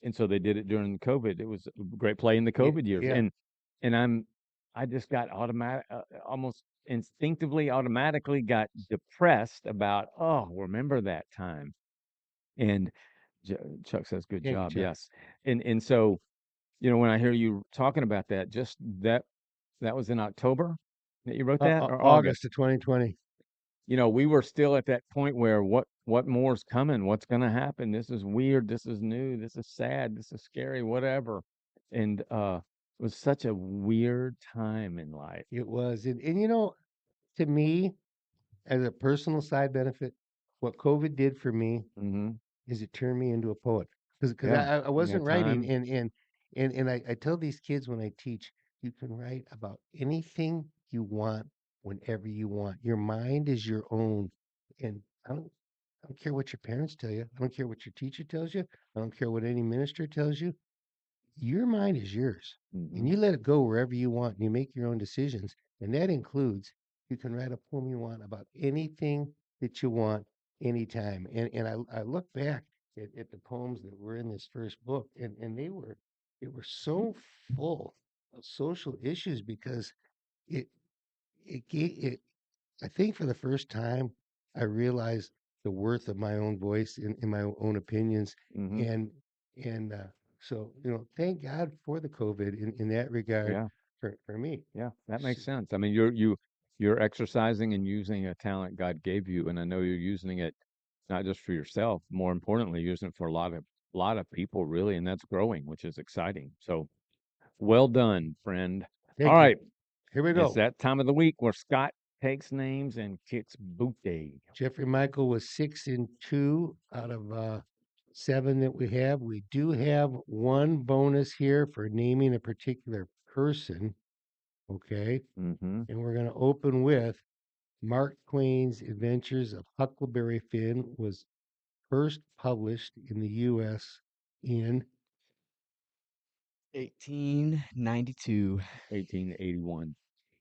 and so they did it during COVID. It was a great play in the Yeah, COVID years, yeah. and I just got almost instinctively, automatically got depressed about, oh, remember that time. And Chuck says, good Thank you, job, Chuck. yes. And so, when I hear you talking about that, just that was in October that you wrote that, or August? August of 2020. We were still at that point where what more's coming? What's going to happen? This is weird. This is new. This is sad. This is scary. Whatever. And It was such a weird time in life. It was, and to me, as a personal side benefit, what COVID did for me Mm-hmm. is it turned me into a poet because Yeah. I You wasn't had writing time. and I tell these kids when I teach, you can write about anything you want whenever you want. Your mind is your own, and I don't care what your parents tell you. I don't care what your teacher tells you. I don't care what any minister tells you. Your mind is yours, Mm-hmm. and you let it go wherever you want. And you make your own decisions, and that includes you can write a poem you want about anything that you want anytime. And I look back at the poems that were in this first book, and they were so full of social issues because it it gave it. I think for the first time, I realized the worth of my own voice in my own opinions, Mm-hmm. and and so thank God for the COVID in that regard Yeah. for me. Yeah. That makes S- sense. I mean, you're exercising and using a talent God gave you, and I know you're using it not just for yourself. More importantly, using it for a lot of people, really, and that's growing, which is exciting. So well done, friend. All Thank you. right. Here we It's go. that time of the week where Scott takes names and kicks booty. Jeffrey Michael was 6-2 out of 7 that we have. We do have one bonus here for naming a particular person. Okay, Mm-hmm. and we're going to open with Mark Twain's Adventures of Huckleberry Finn was first published in the U.S. in 1892. 1881.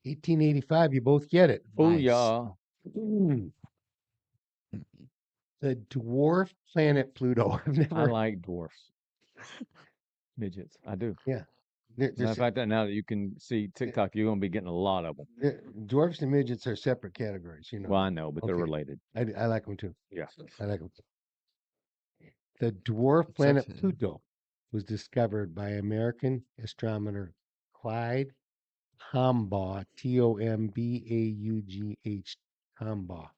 1885. You both get it. Oh Nice. yeah. Mm. The dwarf planet Pluto. I've I never. like dwarfs, midgets. I do. Yeah, they're, they're, Matter of se- fact, that now that you can see TikTok, you're gonna be getting a lot of them. dwarfs and midgets are separate categories. You know Well, I that. know, but they're Okay, related. I like them too. Yeah. I like them. The dwarf Chuck planet said, Pluto was discovered by American astronomer Clyde Tombaugh, Tombaugh, Tombaugh.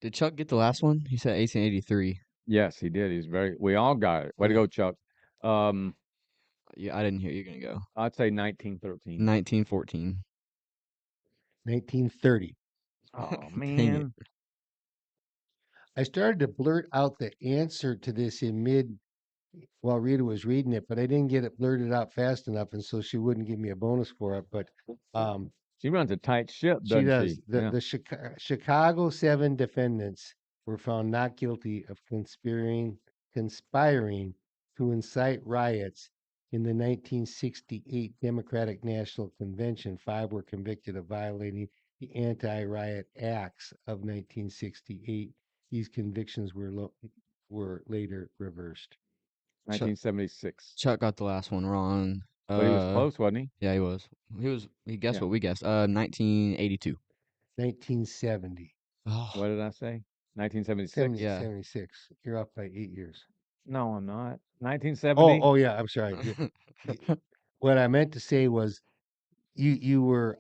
did Chuck get the last one? He said 1883. Yes, he did. We all got it. Way to Yeah, go, Chuck. Um, Yeah, I didn't hear you gonna go. I'd say 1913. 1914. 1930. Oh Dang it. man. I started to blurt out the answer to this in mid while Rita was reading it, but I didn't get it blurted out fast enough, and so she wouldn't give me a bonus for it. But um, She runs a tight ship, she doesn't does. she? The Yeah. the Chicago 7 defendants were found not guilty of conspiring to incite riots in the 1968 Democratic National Convention. 5 were convicted of violating the Anti-Riot Acts of 1968. These convictions were later reversed. Chuck 1976. Chuck got the last one wrong. But he was close, wasn't he? Yeah, he was. He guessed Yeah. what we guessed. 1982. 1970. What Oh, did I say? 1976? 70, yeah. 76. You're off by 8 years. No, I'm not. Oh, 1970? oh yeah. I'm sorry. Y- What I meant to say was you were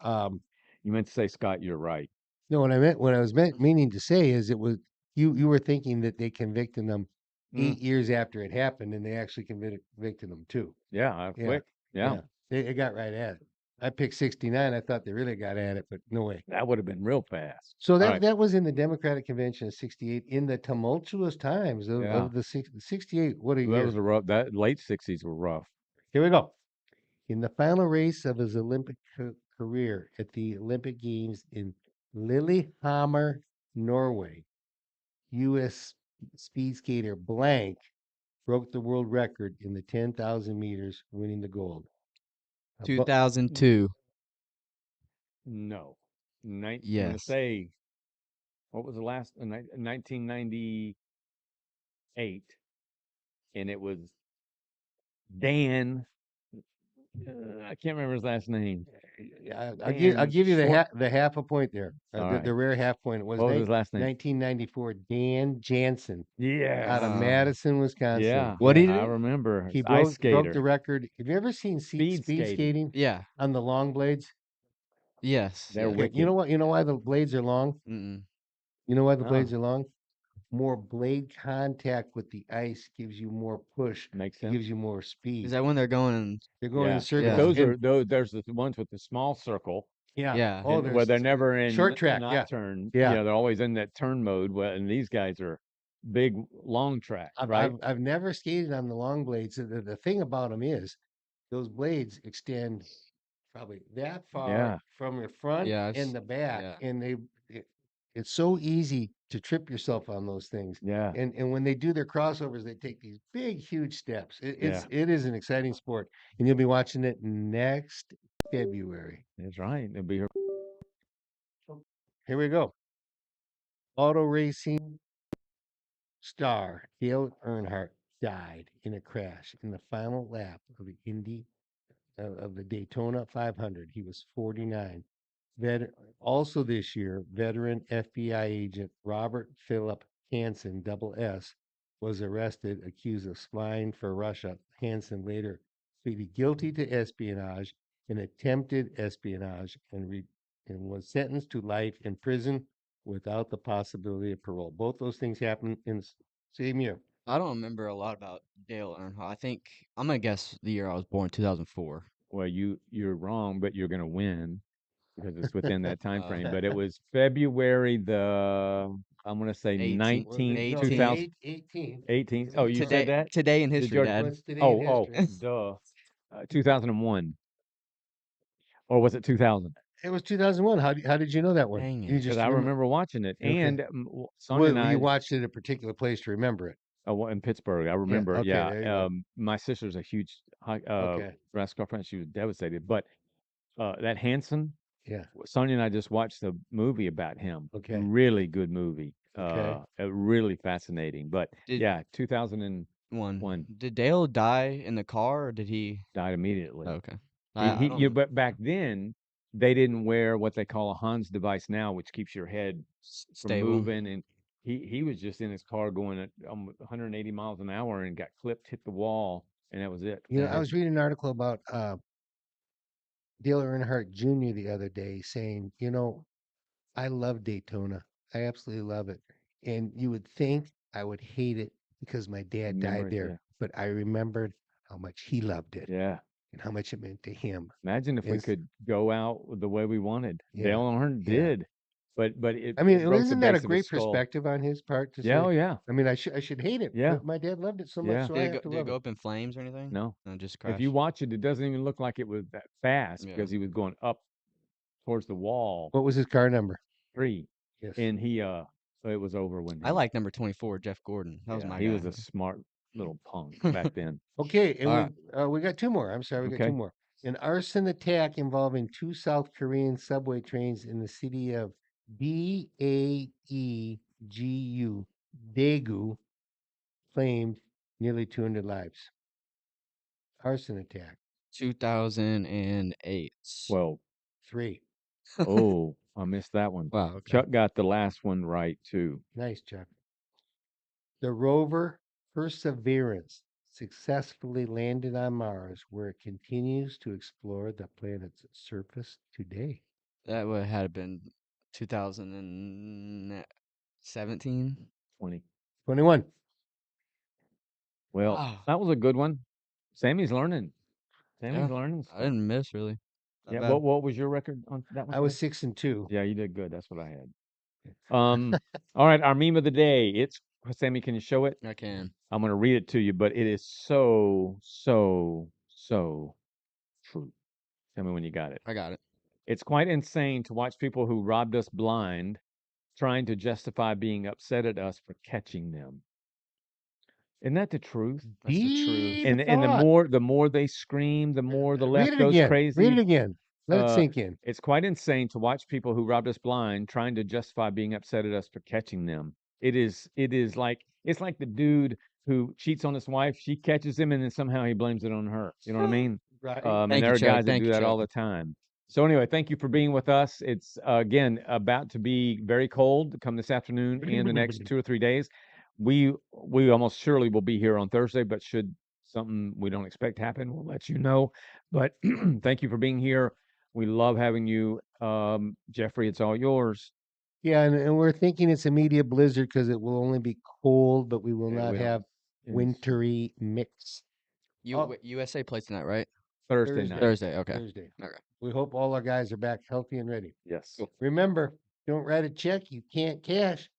You meant to say, Scott, you're right. no. What I was meaning to say is it was you were thinking that they convicted them Mm, 8 years after it happened, and they actually convicted them too. yeah, Yeah, quick. Yeah. yeah. They got right at it. I picked 69. I thought they really got at it, but no way. That would have been real fast. So All that right. that was in the Democratic Convention of '68 in the tumultuous times Yeah. of the 68. What a That was year! that late 60s were rough. Here we go. In the final race of his Olympic career at the Olympic Games in Lillehammer, Norway, U.S. speed skater blank broke the world record in the 10,000 meters, winning the gold. But 2002. No. I'm going to Yes. say, what was the last? 1998. And it was Dan. I can't remember his last name. I'll Dan give you Short. the half a point there, All the right. rare half point. It was What was his last name? 1994. Dan Jansen out of Yes. Madison, Wisconsin. Yeah. What did Yeah, he I do? remember. he Ice broke the skater. record. Have you ever seen Speed speed skating. skating Yeah. on the long blades? Yes. They're Yeah. Okay, wicked. you know why the blades are long? Mm-mm. You know why the Huh. blades are long? more blade contact with the ice gives you more push. Makes It sense. gives you more Is speed. that when they're going? They're going in Yeah, but circles. Yeah. those And are those. There's the ones with the small circle, yeah. Yeah. Oh, and where there's they're never in short track. not Yeah. turn. Yeah. They're always in that turn mode. Well, and these guys are big, long track, I've, right? I've, I've never skated on the long blades. The thing about them is those blades extend probably that far Yeah, from your front Yeah. and the back, Yeah. and it, it's so easy to trip yourself on those things. yeah, And when they do their crossovers, they take these big, huge steps. yeah. It is an exciting sport, and you'll be watching it next February. That's right. It'll be here. Here we go. Auto racing star Dale Earnhardt died in a crash in the final lap of the Daytona 500. He was 49. Also this year, veteran FBI agent Robert Philip Hansen, double S, was arrested accused of spying for Russia. Hansen later pleaded guilty to espionage and attempted espionage and was sentenced to life in prison without the possibility of parole. Both those things happened in the same year. I don't remember a lot about Dale Earnhardt. I think I'm gonna guess the year I was born, 2004. Well, you're wrong, but you're gonna win because it's within that time Uh, frame. But it was February I'm gonna say 18, Well, it, 19th, no, the 18. 18th. 2018. Oh, you It's said Today, that? today in Did history, you? Dad. What's today in Oh, history? duh. 2001, or was it 2000? It was 2001. How did you know that one? Dang You it. Because just I remember? remember watching it, Okay. and Sonia and Well, you I watched it at a particular place to remember it. in Pittsburgh. I Yeah. remember. Okay. Yeah. There you go. My sister's a huge Okay. NASCAR fan. She was devastated, but that Hanson. Yeah. Sonia and I just watched the movie about him. Okay. Really good movie. Okay. Really fascinating. But Did yeah, 2001 Did Dale die in the car or did he? died immediately. Okay. I He don't know. but back then they didn't wear what they call a Hans device now, which keeps your head from Stable. moving. And he was just in his car going at 180 miles an hour and got clipped, hit the wall, and that was it. You know, I Dang. was reading an article about Dale Earnhardt Jr. the other day saying, I love Daytona. I absolutely love it. And you would think I would hate it because my dad died Memories, there, yeah, but I remembered how much he loved it yeah. and how much it meant to him. Imagine if we And could go out the way we wanted. yeah, Dale Earnhardt yeah. did, but I mean, it broke the isn't that a base of his great skull. perspective on his part to Yeah, say, oh yeah, I mean, I should hate it, yeah, but my dad loved it so much, yeah. so I have to Did it love go it. up in flames or anything? No, No, just if crash. you watch it, it doesn't even look like it was that fast Yeah. because he was going up towards the wall. What was his car number? 3, Yes. and so it was over when I like number 24, Jeff Gordon. That was yeah, my he guy. was a smart little punk back then. Okay, and All right. we got two more. I'm sorry, we got two Okay, more. An arson attack involving two South Korean subway trains in the city of Daegu, Daegu, claimed nearly 200 lives. Arson attack. 2008. well, 3. oh, I missed that one. Wow. Okay. Chuck got the last one right too. Nice, Chuck. The rover Perseverance successfully landed on Mars, where it continues to explore the planet's surface today. That would have been 2017. 20. 21. Well, Wow. that was a good one. Sammy's learning. Yeah. Sammy's learning I stuff. didn't miss really. Not Yeah. bad. What was your record on that one? I was Sam? 6-2. Yeah, you did good. That's what I had. All right, our meme of the day. It's Sammy. Can you show it? I can. I'm going to read it to you, but it is so true. Tell me when you got it. I got it. It's quite insane to watch people who robbed us blind trying to justify being upset at us for catching them. Isn't that the truth? That's the truth. Deep And thought. the more they scream, the more the Read left it goes again. Read it crazy. again. Let it sink in. It's quite insane to watch people who robbed us blind trying to justify being upset at us for catching them. It is like it's like the dude who cheats on his wife, she catches him and then somehow he blames it on her. You know what I mean? Right. And Thank you, there are Chuck. guys that Thank do you, that Chuck. all the time. So anyway, thank you for being with us. It's again about to be very cold come this afternoon and the next 2 or 3 days. We almost surely will be here on Thursday, but should something we don't expect happen, we'll let you know. But thank you for being here. We love having you. Jeffrey, it's all yours. Yeah, and we're thinking it's a media blizzard because it will only be cold, but we will Yeah, not we don't- have it's wintry mix. Oh. USA plays tonight, right? Thursday Thursday. night. Thursday. Okay. Thursday. Okay. We hope all our guys are back healthy and ready. Yes. Cool. Remember, don't write a check you can't cash.